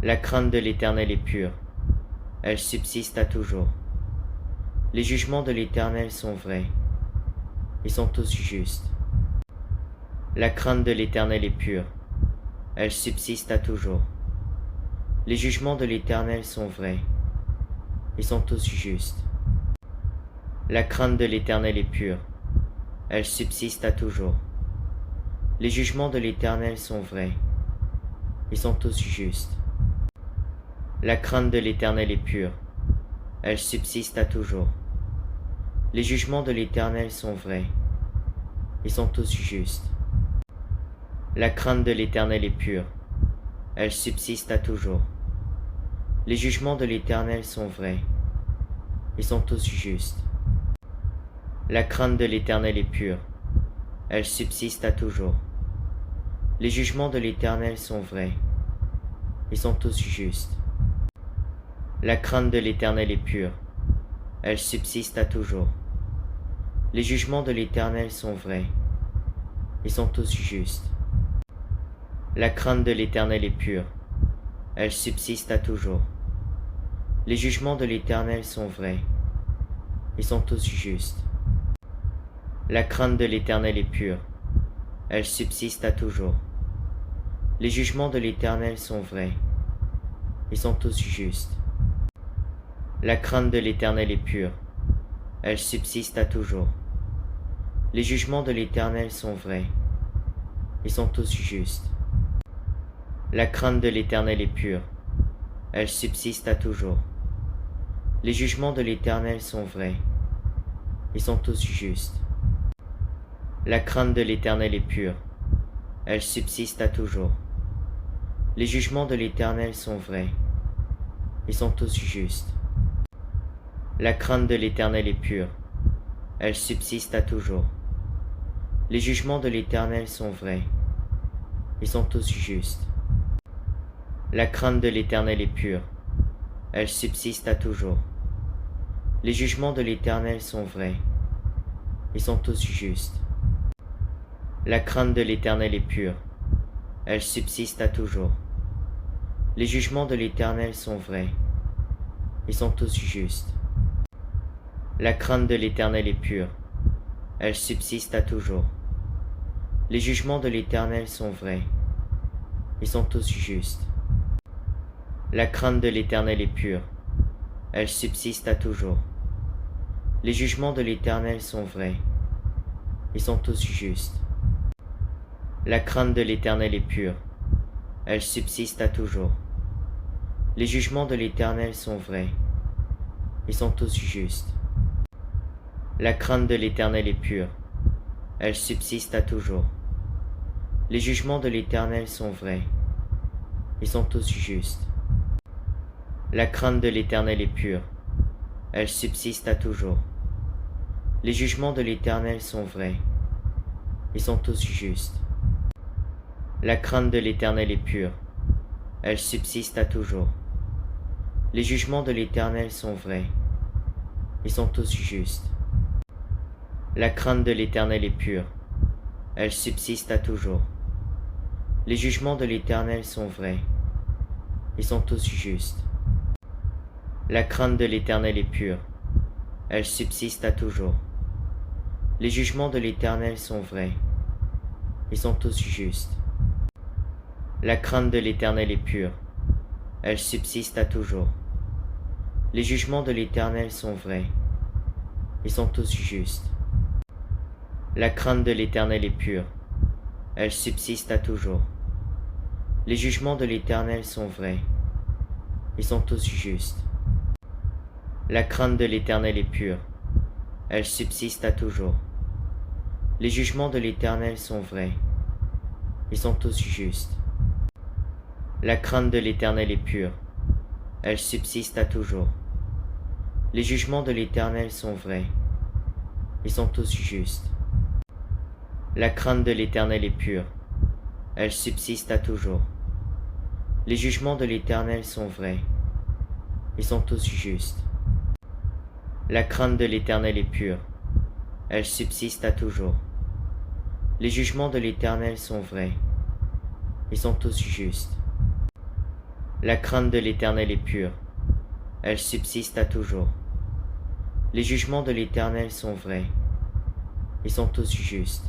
La crainte de l'Éternel est pure, elle subsiste à toujours. Les jugements de l'Éternel sont vrais, ils sont tous justes. La crainte de l'Éternel est pure, elle subsiste à toujours. Les jugements de l'Éternel sont vrais, ils sont tous justes. La crainte de l'Éternel est pure, elle subsiste à toujours. Les jugements de l'Éternel sont vrais, ils sont tous justes. La crainte de l'Éternel est pure, elle subsiste à toujours. Les jugements de l'Éternel sont vrais, ils sont tous justes. La crainte de l'Éternel est pure, elle subsiste à toujours. Les jugements de l'Éternel sont vrais, ils sont tous justes. La crainte de l'Éternel est pure, elle subsiste à toujours. Les jugements de l'Éternel sont vrais, ils sont tous justes. La crainte de l'Éternel est pure, elle subsiste à toujours. Les jugements de l'Éternel sont vrais, ils sont tous justes. La crainte de l'Éternel est pure, elle subsiste à toujours. Les jugements de l'Éternel sont vrais, ils sont tous justes. La crainte de l'Éternel est pure, elle subsiste à toujours. Les jugements de l'Éternel sont vrais, ils sont tous justes. La crainte de l'Éternel est pure, elle subsiste à toujours. Les jugements de l'Éternel sont vrais, ils sont tous justes. La crainte de l'Éternel est pure, elle subsiste à toujours. Les jugements de l'Éternel sont vrais, ils sont tous justes. La crainte de l'Éternel est pure, elle subsiste à toujours. Les jugements de l'Éternel sont vrais, ils sont tous justes. La crainte de l'Éternel est pure, elle subsiste à toujours. Les jugements de l'Éternel sont vrais, ils sont tous justes. La crainte de l'Éternel est pure, elle subsiste à toujours. Les jugements de l'Éternel sont vrais, ils sont tous justes. La crainte de l'Éternel est pure, elle subsiste à toujours. Les jugements de l'Éternel sont vrais, ils sont tous justes. La crainte de l'Éternel est pure, elle subsiste à toujours. Les jugements de l'Éternel sont vrais, ils sont tous justes. La crainte de l'Éternel est pure, elle subsiste à toujours. Les jugements de l'Éternel sont vrais, ils sont tous justes. La crainte de l'Éternel est pure, elle subsiste à toujours. Les jugements de l'Éternel sont vrais, ils sont tous justes. La crainte de l'Éternel est pure, elle subsiste à toujours. Les jugements de l'Éternel sont vrais, ils sont tous justes. La crainte de l'Éternel est pure, elle subsiste à toujours. Les jugements de l'Éternel sont vrais, ils sont tous justes. La crainte de l'Éternel est pure, elle subsiste à toujours. Les jugements de l'Éternel sont vrais, ils sont tous justes. La crainte de l'Éternel est pure, elle subsiste à toujours. Les jugements de l'Éternel sont vrais, ils sont tous justes. La crainte de l'Éternel est pure, elle subsiste à toujours. Les jugements de l'Éternel sont vrais, ils sont tous justes. La crainte de l'Éternel est pure, elle subsiste à toujours. Les jugements de l'Éternel sont vrais, ils sont tous justes. La crainte de l'Éternel est pure, elle subsiste à toujours. Les jugements de l'Éternel sont vrais, ils sont tous justes. La crainte de l'Éternel est pure, elle subsiste à toujours. Les jugements de l'Éternel sont vrais, ils sont tous justes. La crainte de l'Éternel est pure, elle subsiste à toujours. Les jugements de l'Éternel sont vrais, ils sont tous justes. La crainte de l'Éternel est pure, elle subsiste à toujours. Les jugements de l'Éternel sont vrais, ils sont tous justes. La crainte de l'Éternel est pure, elle subsiste à toujours. Les jugements de l'Éternel sont vrais, ils sont tous justes. La crainte de l'Éternel est pure. Elle subsiste à toujours. Les jugements de l'Éternel sont vrais. Ils sont tous justes.